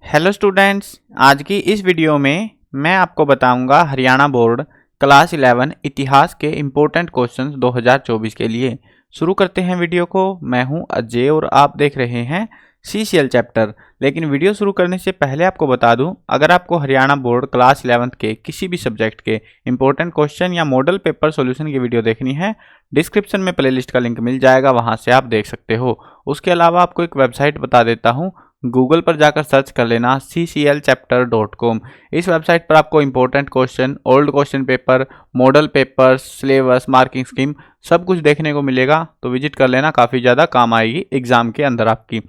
Hello students, आज की इस वीडियो में मैं आपको बताऊंगा हरियाणा बोर्ड क्लास 11 इतिहास के इम्पोर्टेंट क्वेश्चंस 2024 के लिए। शुरू करते हैं वीडियो को। मैं हूं अजय और आप देख रहे हैं CCL चैप्टर। लेकिन वीडियो शुरू करने से पहले आपको बता दूं, अगर आपको हरियाणा बोर्ड क्लास 11 के किसी भी सब्जेक्ट के इंपॉर्टेंट क्वेश्चन या मॉडल पेपर सॉल्यूशन की वीडियो देखनी है, डिस्क्रिप्शन में प्लेलिस्ट का लिंक मिल जाएगा, वहां से आप देख सकते हो। उसके अलावा आपको एक वेबसाइट बता देता हूँ, गूगल पर जाकर सर्च कर लेना cclchapter.com। इस वेबसाइट पर आपको important question, old question paper, model paper, syllabus, marking scheme सब कुछ देखने को मिलेगा, तो विजिट कर लेना, काफ़ी ज़्यादा काम आएगी एग्जाम के अंदर आपकी।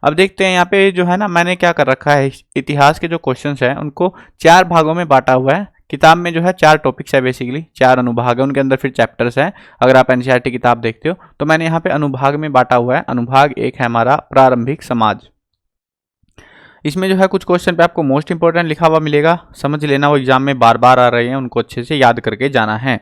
अब देखते हैं यहाँ पे जो है ना, मैंने क्या कर रखा है, इतिहास के जो क्वेश्चन हैं उनको 4 भागों में बांटा हुआ है। किताब में जो है 4 टॉपिक्स है, बेसिकली 4 अनुभाग है, उनके अंदर फिर चैप्टर्स हैं। अगर आप NCERT किताब देखते हो तो मैंने यहाँ पे अनुभाग में बांटा हुआ है। अनुभाग 1 है हमारा प्रारंभिक समाज। इसमें जो है कुछ क्वेश्चन पे आपको मोस्ट इंपोर्टेंट लिखा हुआ मिलेगा, समझ लेना, वो एग्जाम में बार बार आ रहे हैं, उनको अच्छे से याद करके जाना है।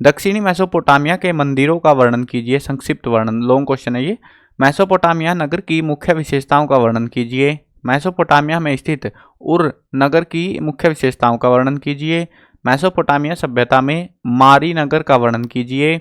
दक्षिणी मेसोपोटामिया के मंदिरों का वर्णन कीजिए, संक्षिप्त वर्णन, लॉन्ग क्वेश्चन है ये। मेसोपोटामिया नगर की मुख्य विशेषताओं का वर्णन कीजिए। मेसोपोटामिया में स्थित उर नगर की मुख्य विशेषताओं का वर्णन कीजिए। मेसोपोटामिया सभ्यता में मारी नगर का वर्णन कीजिए।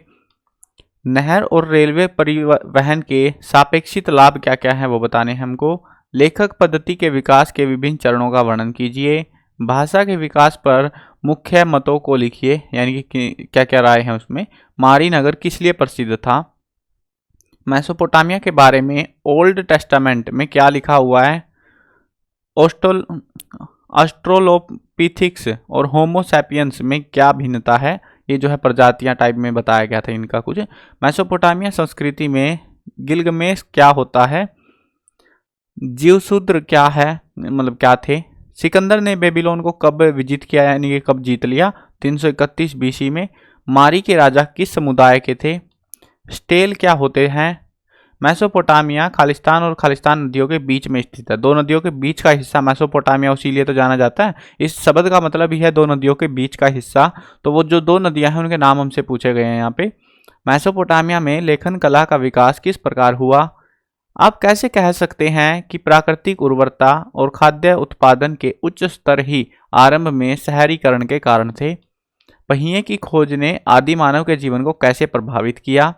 नहर और रेलवे परिवहन के सापेक्षित लाभ क्या क्या है वो बताने हैं हमको। लेखक पद्धति के विकास के विभिन्न चरणों का वर्णन कीजिए। भाषा के विकास पर मुख्य मतों को लिखिए, यानी कि क्या क्या राय है उसमें। मारी नगर किस लिए प्रसिद्ध था। मेसोपोटामिया के बारे में ओल्ड टेस्टामेंट में क्या लिखा हुआ है। ऑस्ट्रोलोपिथिक्स और होमोसैपियंस में क्या भिन्नता है, ये जो है प्रजातियां टाइप में बताया गया था इनका कुछ। मेसोपोटामिया संस्कृति में गिलगमेश क्या होता है। जीवशूद्र क्या है, मतलब क्या थे। सिकंदर ने बेबीलोन को कब विजिट किया, यानी कि कब जीत लिया, 331 BC में। मारी के राजा किस समुदाय के थे। स्टेल क्या होते हैं। मेसोपोटामिया खालिस्तान और खालिस्तान नदियों के बीच में स्थित है। 2 नदियों के बीच का हिस्सा मेसोपोटामिया उसीलिए तो जाना जाता है। इस शब्द का मतलब ही है 2 नदियों के बीच का हिस्सा। तो वो जो 2 नदियां हैं उनके नाम हमसे पूछे गए हैं यहाँ पे। मेसोपोटामिया में लेखन कला का विकास किस प्रकार हुआ। आप कैसे कह सकते हैं कि प्राकृतिक उर्वरता और खाद्य उत्पादन के उच्च स्तर ही आरंभ में शहरीकरण के कारण थे। पहिए की खोज ने आदि मानव के जीवन को कैसे प्रभावित किया।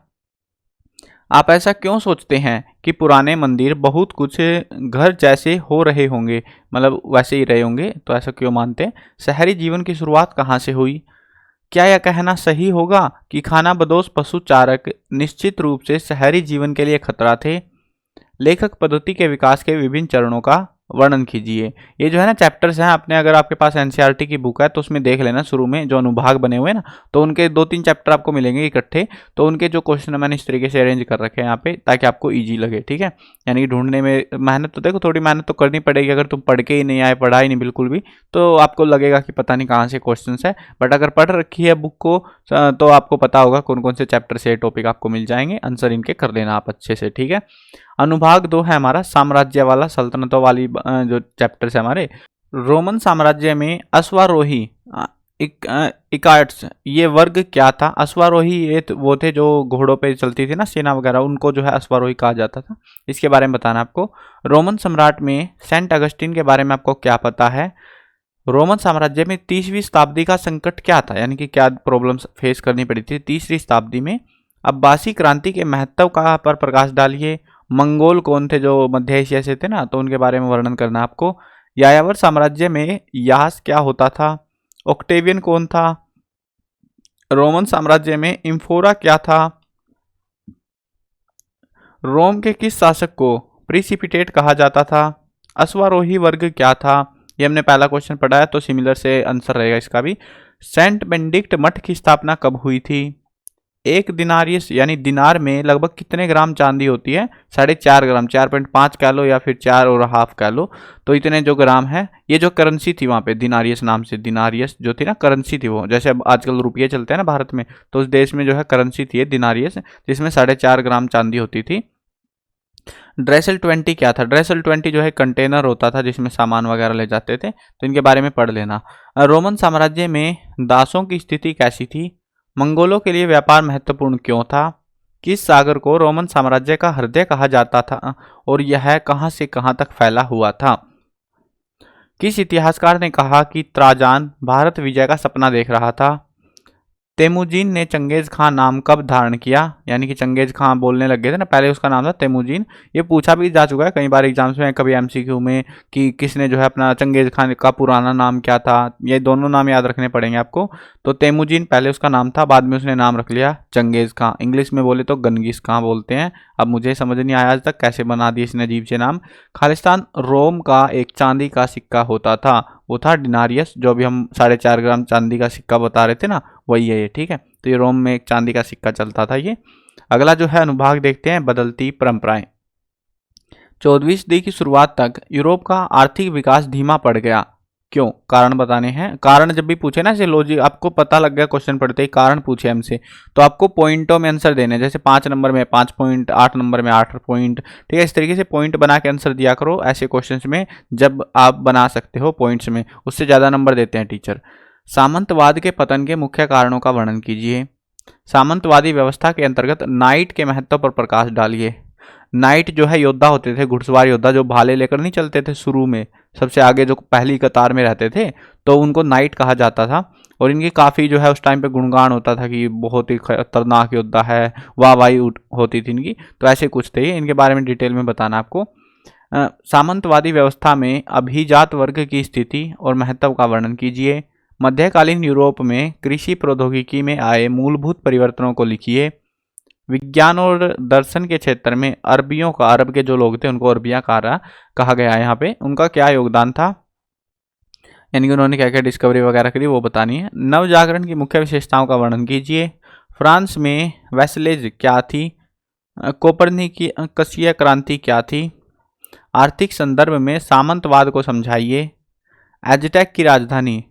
आप ऐसा क्यों सोचते हैं कि पुराने मंदिर बहुत कुछ घर जैसे हो रहे होंगे, मतलब वैसे ही रहे होंगे, तो ऐसा क्यों मानते हैं। शहरी जीवन की शुरुआत कहाँ से हुई। क्या यह कहना सही होगा कि खानाबदोश पशु चारक निश्चित रूप से शहरी जीवन के लिए खतरा थे। लेखक पद्धति के विकास के विभिन्न चरणों का वर्णन कीजिए। ये जो है ना चैप्टर्स हैं अपने, अगर आपके पास NCERT की बुक है तो उसमें देख लेना, शुरू में जो अनुभाग बने हुए हैं ना, तो उनके 2-3 चैप्टर आपको मिलेंगे इकट्ठे। तो उनके जो क्वेश्चन मैंने इस तरीके से अरेंज कर रखे हैं यहाँ पे, ताकि आपको ईजी लगे, ठीक है। यानी कि ढूंढने में मेहनत तो देखो, थोड़ी मेहनत तो करनी पड़ेगी। अगर तुम पढ़ के ही नहीं आए, पढ़ा ही नहीं बिल्कुल भी, तो आपको लगेगा कि पता नहीं कहाँ से क्वेश्चन है। बट अगर पढ़ रखी है बुक को तो आपको पता होगा कौन कौन से चैप्टर से टॉपिक आपको मिल जाएंगे। आंसर इनके कर लेना आप अच्छे से, ठीक है। अनुभाग 2 है हमारा साम्राज्य वाला, सल्तनतों वाली जो चैप्टर्स है हमारे। रोमन साम्राज्य में अश्वारोही इकार्ड्स ये वर्ग क्या था। अश्वारोही ये वो थे जो घोड़ों पे चलती थी ना सेना वगैरह, उनको जो है अश्वारोही कहा जाता था। इसके बारे में बताना आपको। रोमन सम्राट में सेंट अगस्टिन के बारे में आपको क्या पता है। रोमन साम्राज्य में 30वीं शताब्दी का संकट क्या था, यानी कि क्या प्रॉब्लम्स फेस करनी पड़ी थी 3री शताब्दी में। अब्बासी क्रांति के महत्व का पर प्रकाश डालिए। मंगोल कौन थे जो मध्य एशिया से थे ना, तो उनके बारे में वर्णन करना आपको। यायावर साम्राज्य में यास क्या होता था। ऑक्टेवियन कौन था। रोमन साम्राज्य में इम्फोरा क्या था। रोम के किस शासक को प्रिसिपिटेट कहा जाता था। अश्वारोही वर्ग क्या था, ये हमने पहला क्वेश्चन पढ़ा है, तो सिमिलर से आंसर रहेगा इसका भी। सेंट बेनेडिक्ट मठ की स्थापना कब हुई थी। 1 दिनारियस यानी दिनार में लगभग कितने ग्राम चांदी होती है। 4.5 ग्राम, 4.5 किलो या फिर 4.5 किलो, तो इतने जो ग्राम है। ये जो करेंसी थी वहाँ पे दिनारियस नाम से, दिनारियस जो थी ना करेंसी थी वो, जैसे अब आजकल रुपये चलते हैं ना भारत में, तो उस देश में जो है करेंसी थी दिनारियस, जिसमें 4.5 ग्राम चांदी होती थी। ड्रेसल 20 क्या था। ड्रेसल 20 जो है कंटेनर होता था जिसमें सामान वगैरह ले जाते थे, तो इनके बारे में पढ़ लेना। रोमन साम्राज्य में दासों की स्थिति कैसी थी। मंगोलों के लिए व्यापार महत्वपूर्ण क्यों था। किस सागर को रोमन साम्राज्य का हृदय कहा जाता था और यह कहां से कहां तक फैला हुआ था। किस इतिहासकार ने कहा कि त्राजान भारत विजय का सपना देख रहा था? तेमुजीन ने चंगेज खां नाम कब धारण किया? यानी कि चंगेज खां बोलने लग गए थे ना, पहले उसका नाम था तेमुजीन। ये पूछा भी जा चुका है कई बार एग्जाम्स में, कभी एमसीक्यू में, कि किसने जो है अपना चंगेज खान का पुराना नाम क्या था। ये दोनों नाम याद रखने पड़ेंगे आपको। तो तेमुजीन पहले उसका नाम था, बाद में उसने नाम रख लिया चंगेज खां। इंग्लिश में बोले तो गंगीस खां बोलते हैं। अब मुझे समझ नहीं आया आज तक कैसे बना दिए इसने अजीब से नाम। खालिस्तान रोम का एक चांदी का सिक्का होता था, वो था डिनारियस, जो अभी हम 4.5 ग्राम चांदी का सिक्का बता रहे थे ना, वही है ये। ठीक है, तो ये रोम में एक चांदी का सिक्का चलता था ये। अगला जो है अनुभाग देखते हैं, बदलती परंपराएं। 14वीं सदी की शुरुआत तक यूरोप का आर्थिक विकास धीमा पड़ गया, क्यों? कारण बताने हैं। कारण जब भी पूछे ना, जैसे लॉजिक आपको पता लग गया क्वेश्चन पढ़ते ही, कारण पूछे हमसे तो आपको पॉइंटों में आंसर देने, जैसे 5 नंबर में 5 पॉइंट, 8 नंबर में 8 पॉइंट। ठीक है, इस तरीके से पॉइंट बना के आंसर दिया करो ऐसे क्वेश्चंस में, जब आप बना सकते हो पॉइंट्स में, उससे ज़्यादा नंबर देते हैं टीचर। सामंतवाद के पतन के मुख्य कारणों का वर्णन कीजिए। सामंतवादी व्यवस्था के अंतर्गत नाइट के महत्व पर प्रकाश डालिए। नाइट जो है योद्धा होते थे, घुड़सवार योद्धा, जो भाले लेकर नहीं चलते थे शुरू में, सबसे आगे जो पहली कतार में रहते थे, तो उनको नाइट कहा जाता था। और इनकी काफ़ी जो है उस टाइम पे गुणगान होता था कि बहुत ही खतरनाक योद्धा है, वाहवाही होती थी इनकी। तो ऐसे कुछ थे, इनके बारे में डिटेल में बताना आपको। सामंतवादी व्यवस्था में अभिजात वर्ग की स्थिति और महत्व का वर्णन कीजिए। मध्यकालीन यूरोप में कृषि प्रौद्योगिकी में आए मूलभूत परिवर्तनों को लिखिए। विज्ञान और दर्शन के क्षेत्र में अरबियों का, अरब के जो लोग थे उनको अरबिया कहा गया है यहाँ पे, उनका क्या योगदान था, यानी कि उन्होंने क्या क्या डिस्कवरी वगैरह करी, वो बतानी है। नव जागरण की मुख्य विशेषताओं का वर्णन कीजिए। फ्रांस में वेस्लेज क्या थी? कोपरनिकसीय क्रांति क्या थी? आर्थिक संदर्भ में सामंतवाद को समझाइए। एजटेक की राजधानी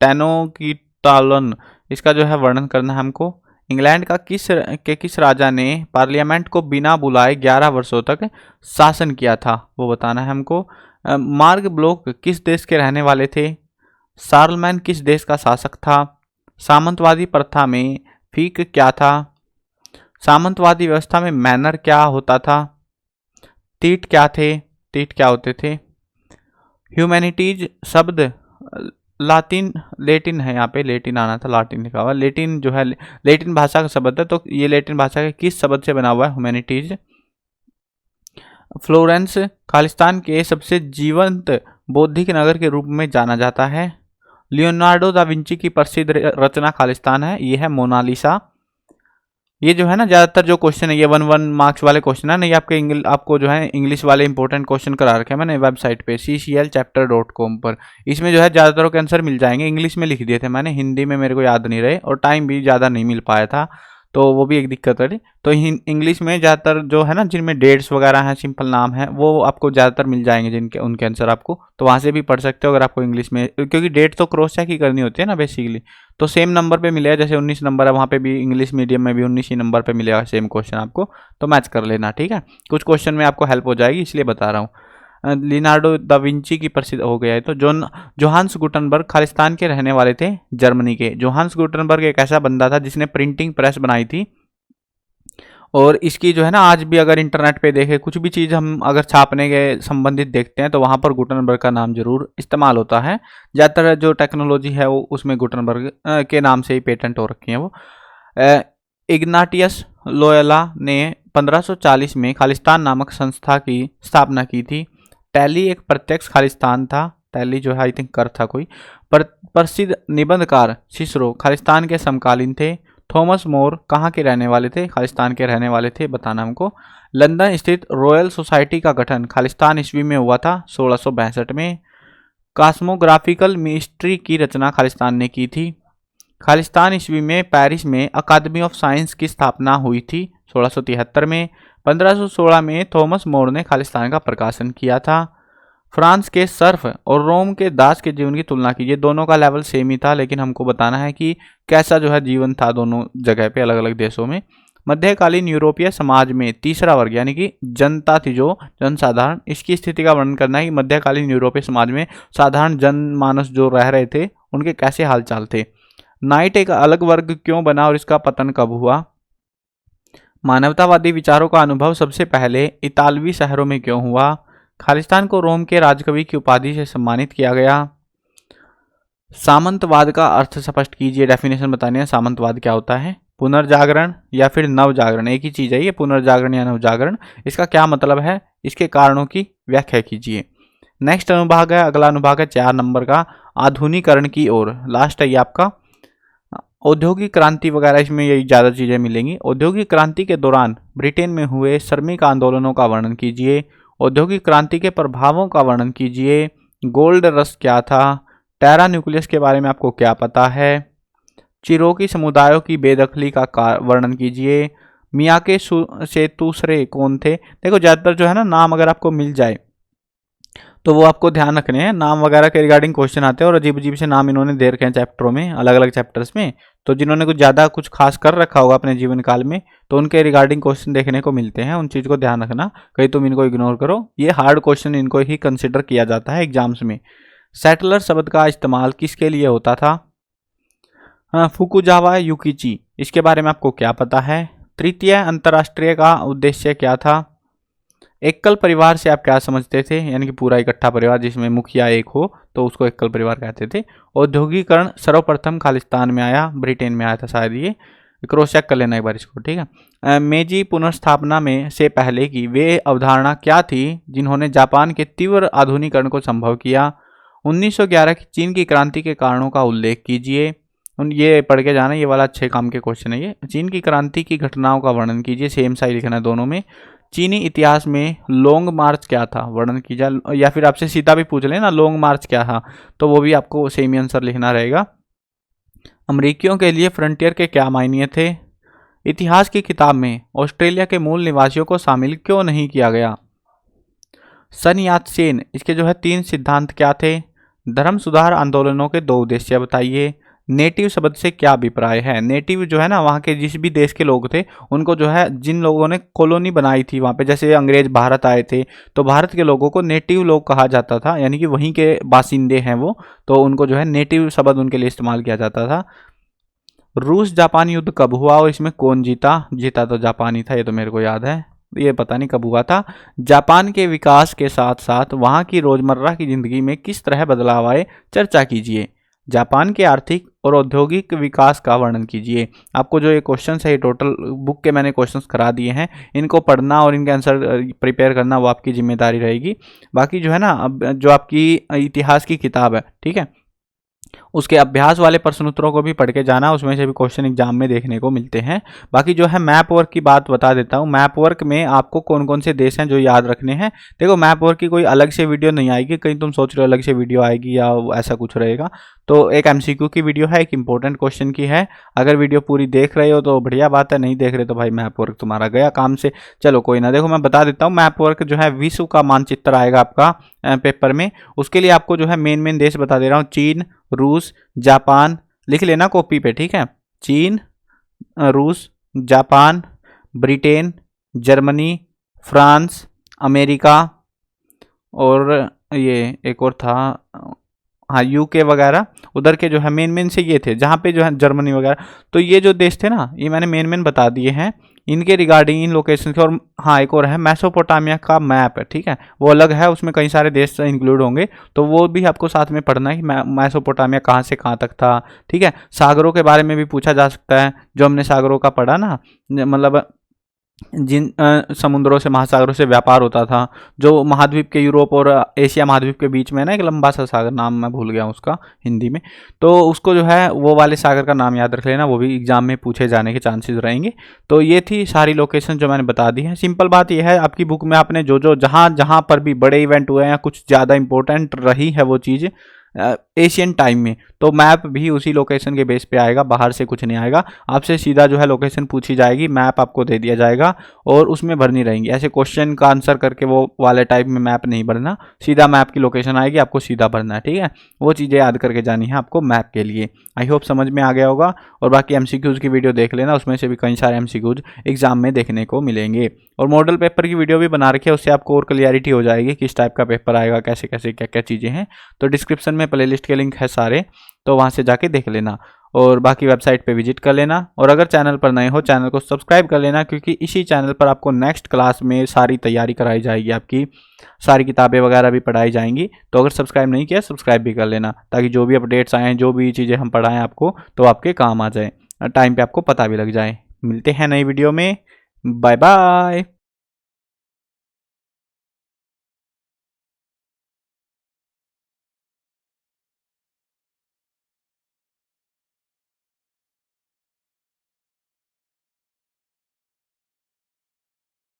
टेनोक्टिलान, इसका जो है वर्णन करना है हमको। इंग्लैंड का किस राजा ने पार्लियामेंट को बिना बुलाए 11 वर्षों तक शासन किया था, वो बताना है हमको। मार्क ब्लॉक किस देश के रहने वाले थे? शार्लमैन किस देश का शासक था? सामंतवादी प्रथा में फीक क्या था? सामंतवादी व्यवस्था में मैनर क्या होता था? तीट क्या थे? तीट क्या होते थे? ह्यूमैनिटीज शब्द लेटिन है, यहाँ पे लेटिन आना था, लाटिन लिखा हुआ। लेटिन जो है लेटिन भाषा का शब्द है, तो ये लेटिन भाषा के किस शब्द से बना हुआ है? ह्यूमैनिटीज। फ्लोरेंस खालिस्तान के सबसे जीवंत बौद्धिक नगर के रूप में जाना जाता है। लियोनार्डो दा विंची की प्रसिद्ध रचना खालिस्तान है, ये है मोनालिसा। ये जो है ना ज़्यादातर जो क्वेश्चन है, ये 1 मार्क्स वाले क्वेश्चन है ना, ये आपको जो है इंग्लिश वाले इंपॉर्टेंट क्वेश्चन करा रखे हैं मैंने वेबसाइट पे cclchapter.com पर। इसमें जो है ज़्यादातर के आंसर मिल जाएंगे। इंग्लिश में लिख दिए थे मैंने, हिंदी में मेरे को याद नहीं रहे और टाइम भी ज़्यादा नहीं मिल पाया था, तो वो भी एक दिक्कत है। तो इंग्लिश में ज़्यादातर जो है ना, जिनमें डेट्स वगैरह हैं, सिंपल नाम है, वो आपको ज़्यादातर मिल जाएंगे, जिनके उनके आंसर आपको, तो वहाँ से भी पढ़ सकते हो अगर आपको इंग्लिश में, क्योंकि डेट तो क्रॉस चेक ही करनी होती है ना बेसिकली। तो सेम नंबर पे मिलेगा, जैसे 19 नंबर है वहाँ पे भी इंग्लिश मीडियम में भी 19 ही नंबर पे मिलेगा सेम क्वेश्चन आपको, तो मैच कर लेना। ठीक है, कुछ क्वेश्चन में आपको हेल्प हो जाएगी इसलिए बता रहा हूँ। लियोनार्डो दा विंची की प्रसिद्ध हो गया है। तो जोहान्स गुटनबर्ग खालिस्तान के रहने वाले थे, जर्मनी के। जोहान्स गुटनबर्ग एक ऐसा बंदा था जिसने प्रिंटिंग प्रेस बनाई थी, और इसकी जो है ना आज भी अगर इंटरनेट पे देखें, कुछ भी चीज़ हम अगर छापने के संबंधित देखते हैं तो वहाँ पर गुटनबर्ग का नाम जरूर इस्तेमाल होता है। ज़्यादातर जो टेक्नोलॉजी है वो उसमें गुटनबर्ग के नाम से ही पेटेंट हो रखी हैं वो। इग्नाटियस लोयोला ने 1540 में खालिस्तान नामक संस्था की स्थापना की थी। टैली एक प्रत्यक्ष खालिस्तान था, टैली जो है आई थिंक कर था कोई। प्रसिद्ध निबंधकार सिसरो खालिस्तान के समकालीन थे। थॉमस मोर कहाँ के रहने वाले थे? खालिस्तान के रहने वाले थे, बताना हमको। लंदन स्थित रॉयल सोसाइटी का गठन खालिस्तान ईस्वी में हुआ था, 1662 में। कॉस्मोग्राफिकल मिस्ट्री की रचना खालिस्तान ने की थी। खालिस्तान ईस्वी में पेरिस में अकादमी ऑफ साइंस की स्थापना हुई थी, 1673 में। 1516 में थॉमस मोर ने खालिस्तान का प्रकाशन किया था। फ्रांस के सर्फ और रोम के दास के जीवन की तुलना कीजिए। दोनों का लेवल सेम ही था, लेकिन हमको बताना है कि कैसा जो है जीवन था दोनों जगह पे, अलग अलग देशों में। मध्यकालीन यूरोपीय समाज में तीसरा वर्ग यानी कि जनता थी, जो जनसाधारण, इसकी स्थिति का वर्णन करना है कि मध्यकालीन यूरोपीय समाज में साधारण जनमानस जो रह रहे थे उनके कैसे हालचाल थे। नाइट एक अलग वर्ग क्यों बना और इसका पतन कब हुआ? मानवतावादी विचारों का अनुभव सबसे पहले इतालवी शहरों में क्यों हुआ? खालिस्तान को रोम के राजकवि की उपाधि से सम्मानित किया गया। सामंतवाद का अर्थ स्पष्ट कीजिए, डेफिनेशन बतानी है। सामंतवाद क्या होता है? पुनर्जागरण या फिर नवजागरण, एक ही चीज है ये, पुनर्जागरण या नवजागरण। इसका क्या मतलब है? इसके कारणों की व्याख्या कीजिए। नेक्स्ट अनुभाग है, अगला अनुभाग है 4 नंबर का, आधुनिकरण की ओर। लास्ट है ये आपका। औद्योगिक क्रांति वगैरह, इसमें यही ज़्यादा चीज़ें मिलेंगी। औद्योगिक क्रांति के दौरान ब्रिटेन में हुए श्रमिक आंदोलनों का वर्णन कीजिए। औद्योगिक क्रांति के प्रभावों का वर्णन कीजिए। गोल्ड रश क्या था? टेरा न्यूक्लियस के बारे में आपको क्या पता है? चिरोकी समुदायों की बेदखली का वर्णन कीजिए। मियाके सेतुसरे कौन थे? देखो ज़्यादातर जो है ना, नाम अगर आपको मिल जाए तो वो आपको ध्यान रखने हैं। नाम वगैरह के रिगार्डिंग क्वेश्चन आते हैं और अजीब अजीब से नाम इन्होंने दे रखे हैं चैप्टरों में, अलग अलग चैप्टर्स में। तो जिन्होंने कुछ ज़्यादा कुछ खास कर रखा होगा अपने जीवन काल में, तो उनके रिगार्डिंग क्वेश्चन देखने को मिलते हैं। उन चीज़ को ध्यान रखना, कहीं तुम इनको इग्नोर करो। ये हार्ड क्वेश्चन इनको ही कंसिडर किया जाता है एग्जाम्स में। सेटलर शब्द का इस्तेमाल किसके लिए होता था? फुकुजावा युकिची, इसके बारे में आपको क्या पता है? तृतीय अंतर्राष्ट्रीय का उद्देश्य क्या था? एकल परिवार से आप क्या समझते थे? यानी कि पूरा इकट्ठा परिवार जिसमें मुखिया एक हो, तो उसको एकल परिवार कहते थे। औद्योगिकरण सर्वप्रथम खालिस्तान में आया, ब्रिटेन में आया था शायद। ये क्रॉस चेक कर लेना एक बार इसको, ठीक है। मेजी पुनर्स्थापना में से पहले की वे अवधारणा क्या थी जिन्होंने जापान के तीव्र आधुनिकरण को संभव किया? 1911 की चीन की क्रांति के कारणों का उल्लेख कीजिए। ये पढ़ के जाना, ये वाला अच्छे काम के क्वेश्चन है ये। चीन की क्रांति की घटनाओं का वर्णन कीजिए, सेम सा ही लिखना है दोनों में। चीनी इतिहास में लॉन्ग मार्च क्या था? वर्णन कीजिए। या फिर आपसे सीधा भी पूछ लेना लॉन्ग मार्च क्या था, तो वो भी आपको सेम ही आंसर लिखना रहेगा। अमरीकियों के लिए फ्रंटियर के क्या मायने थे? इतिहास की किताब में ऑस्ट्रेलिया के मूल निवासियों को शामिल क्यों नहीं किया गया? सन यात सेन, इसके जो है 3 सिद्धांत क्या थे? धर्म सुधार आंदोलनों के 2 उद्देश्य बताइए। नेटिव शब्द से क्या अभिप्राय है? नेटिव जो है ना, वहाँ के जिस भी देश के लोग थे, उनको जो है जिन लोगों ने कॉलोनी बनाई थी वहाँ पे, जैसे अंग्रेज भारत आए थे, तो भारत के लोगों को नेटिव लोग कहा जाता था, यानी कि वहीं के बासिंदे हैं वो, तो उनको जो है नेटिव शब्द उनके लिए इस्तेमाल किया जाता था। रूस जापान युद्ध कब हुआ और इसमें कौन जीता? जीता तो जापान ही था, ये तो मेरे को याद है, ये पता नहीं कब हुआ था। जापान के विकास के साथ साथ वहाँ की रोजमर्रा की जिंदगी में किस तरह बदलाव आए, चर्चा कीजिए। जापान के आर्थिक और औद्योगिक विकास का वर्णन कीजिए। आपको जो ये क्वेश्चन है, ये टोटल बुक के मैंने क्वेश्चंस करा दिए हैं, इनको पढ़ना और इनके आंसर प्रिपेयर करना वो आपकी जिम्मेदारी रहेगी। बाकी जो है ना, अब जो आपकी इतिहास की किताब है, ठीक है, उसके अभ्यास वाले प्रश्न उत्तरों को भी पढ़ के जाना, उसमें से भी क्वेश्चन एग्जाम में देखने को मिलते हैं। बाकी जो है मैप वर्क की बात बता देता हूँ। मैप वर्क में आपको कौन कौन से देश हैं जो याद रखने हैं। देखो मैप वर्क की कोई अलग से वीडियो नहीं आएगी, कहीं तुम सोच रहे हो अलग से वीडियो आएगी या ऐसा कुछ रहेगा, तो एक MCQ की वीडियो है, एक इंपॉर्टेंट क्वेश्चन की है। अगर वीडियो पूरी देख रहे हो तो बढ़िया बात है, नहीं देख रहे तो भाई मैप वर्क तुम्हारा गया काम से। चलो कोई ना, देखो मैं बता देता हूँ। मैप वर्क जो है विश्व का मानचित्र आएगा आपका पेपर में। उसके लिए आपको जो है मेन देश बता दे रहा हूँ, चीन, रूस, जापान, लिख लेना कॉपी पे, ठीक है। चीन, रूस, Japan, Britain, Germany, France, America, और ये एक और था, हाँ UK वगैरह, उधर के जो है मेन से ये थे, जहाँ पे जो है जर्मनी वगैरह। तो ये जो देश थे ना, ये मैंने मेन बता दिए हैं इनके रिगार्डिंग, इन लोकेशन के। और हाँ एक और है मेसोपोटामिया का मैप है, ठीक है, वो अलग है, उसमें कई सारे देश इंक्लूड होंगे, तो वो भी आपको साथ में पढ़ना है कि मेसोपोटामिया कहाँ से कहाँ तक था, ठीक है। सागरों के बारे में भी पूछा जा सकता है, जो हमने सागरों का पढ़ा ना, मतलब जिन समुद्रों से, महासागरों से व्यापार होता था, जो महाद्वीप के यूरोप और एशिया महाद्वीप के बीच में है ना, एक लंबा सा सागर, नाम मैं भूल गया उसका हिंदी में, तो उसको जो है वो वाले सागर का नाम याद रख लेना, वो भी एग्जाम में पूछे जाने के चांसेस रहेंगे। तो ये थी सारी लोकेशन जो मैंने बता दी है। सिंपल बात यह है, आपकी बुक में आपने जो जहाँ पर भी बड़े इवेंट हुए हैं, कुछ ज़्यादा इंपॉर्टेंट रही है वो चीज़ एशियन टाइम में, तो मैप भी उसी लोकेशन के बेस पे आएगा, बाहर से कुछ नहीं आएगा। आपसे सीधा जो है लोकेशन पूछी जाएगी, मैप आपको दे दिया जाएगा और उसमें भरनी रहेंगी। ऐसे क्वेश्चन का आंसर करके वो वाले टाइप में मैप नहीं भरना, सीधा मैप की लोकेशन आएगी, आपको सीधा भरना है, ठीक है। वो चीज़ें याद करके जानी है आपको मैप के लिए। आई होप समझ में आ गया होगा। और बाकी MCQs की वीडियो देख लेना, उसमें से भी कई सारे MCQs एग्जाम में देखने को मिलेंगे। और मॉडल पेपर की वीडियो भी बना रखी है, उससे आपको और क्लियरिटी हो जाएगी किस टाइप का पेपर आएगा, कैसे कैसे क्या क्या चीज़ें हैं। तो डिस्क्रिप्शन में में प्लेलिस्ट के लिंक है सारे, तो वहाँ से जाके देख लेना और बाकी वेबसाइट पे विजिट कर लेना। और अगर चैनल पर नए हो चैनल को सब्सक्राइब कर लेना, क्योंकि इसी चैनल पर आपको नेक्स्ट क्लास में सारी तैयारी कराई जाएगी, आपकी सारी किताबें वगैरह भी पढ़ाई जाएंगी। तो अगर सब्सक्राइब नहीं किया सब्सक्राइब भी कर लेना, ताकि जो भी अपडेट्स आए, जो भी चीज़ें हम पढ़ाएं आपको, तो आपके काम आ जाए, टाइम पे आपको पता भी लग जाए। मिलते हैं नई वीडियो में, बाय बाय।